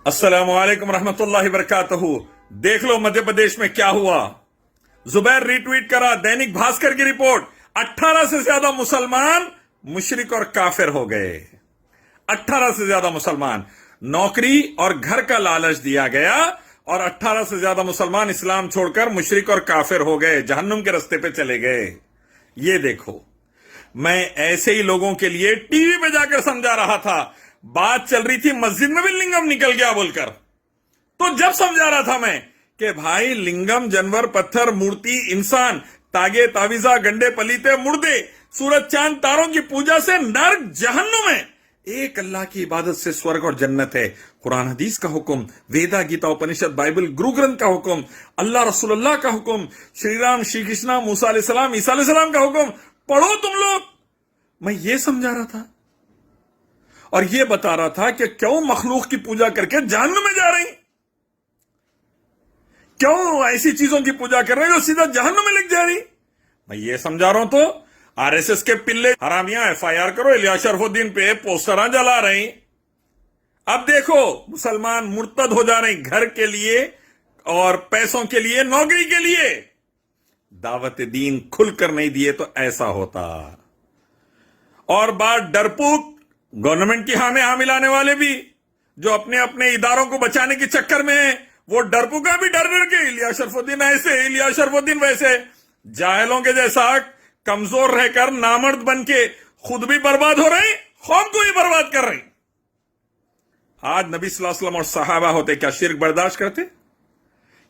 السلام علیکم رحمۃ اللہ وبرکاتہ. دیکھ لو مدھیہ پردیش میں کیا ہوا. زبیر ری ٹویٹ کرا دینک بھاسکر کی رپورٹ. 18 سے زیادہ مسلمان مشرک اور کافر ہو گئے. 18 سے زیادہ مسلمان. نوکری اور گھر کا لالچ دیا گیا اور 18 سے زیادہ مسلمان اسلام چھوڑ کر مشرک اور کافر ہو گئے, جہنم کے رستے پہ چلے گئے. یہ دیکھو, میں ایسے ہی لوگوں کے لیے ٹی وی پہ جا کر سمجھا رہا تھا. بات چل رہی تھی مسجد میں بھی لنگم نکل گیا بول کر, تو جب سمجھا رہا تھا میں کہ بھائی لنگم جانور, پتھر, مورتی, انسان, تاگے, تعویذہ, گنڈے, پلیتے, مردے, سورج, چاند, تاروں کی پوجا سے نرک جہنم ہے. ایک اللہ کی عبادت سے سورگ اور جنت ہے. قرآن حدیث کا حکم, ویدا, گیتا, اپنشد, بائبل, گرو گرنتھ کا حکم, اللہ رسول اللہ کا حکم, شری رام, شری کرشنا, موسیٰ علیہ السلام, عیسیٰ علیہ السلام کا حکم پڑھو تم لوگ. میں یہ سمجھا رہا تھا اور یہ بتا رہا تھا کہ کیوں مخلوق کی پوجا کر کے جہنم میں جا رہی, کیوں ایسی چیزوں کی پوجا کر رہے ہیں جو سیدھا جہنم میں لگ جا رہی. میں یہ سمجھا رہا ہوں تو آر ایس ایس کے پلے حرامیاں ایف آئی آر کرو, الیاس شرف الدین پہ پوسٹراں جلا رہی. اب دیکھو مسلمان مرتد ہو جا رہے ہیں گھر کے لیے اور پیسوں کے لیے, نوکری کے لیے. دعوت دین کھل کر نہیں دیے تو ایسا ہوتا. اور بات ڈرپوک گورنمنٹ کی ہاں میں ہاں ملانے والے بھی جو اپنے اپنے اداروں کو بچانے کے چکر میں ہیں, وہ ڈرپوکا بھی ڈر ڈر کے الیاس شرف الدین ایسے, الیاس شرف الدین ویسے, جاہلوں کے جیسا کمزور رہ کر نامرد بن کے خود بھی برباد ہو رہے ہیں, قوم کو ہی برباد کر رہے ہیں. آج نبی صلی اللہ علیہ وسلم اور صحابہ ہوتے کیا شرک برداشت کرتے؟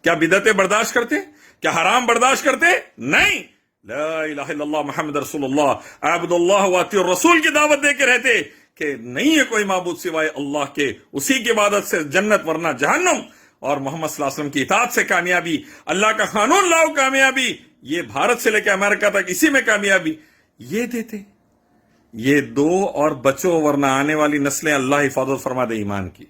کیا بدعتیں برداشت کرتے؟ کیا حرام برداشت کرتے؟ نہیں. لا الہ الا اللہ محمد رسول اللہ عبد اللہ واطیع الرسول کی دعوت دے کے رہتے کہ نہیں ہے کوئی معبود سوائے اللہ کے, اسی کی عبادت سے جنت ورنہ جہنم, اور محمد صلی اللہ علیہ وسلم کی اطاعت سے کامیابی, اللہ کا قانون لاؤ کامیابی, یہ بھارت سے لے کے امریکہ تک اسی میں کامیابی. یہ دیتے, یہ دو اور بچو ورنہ آنے والی نسلیں اللہ حفاظت فرما دے ایمان کی.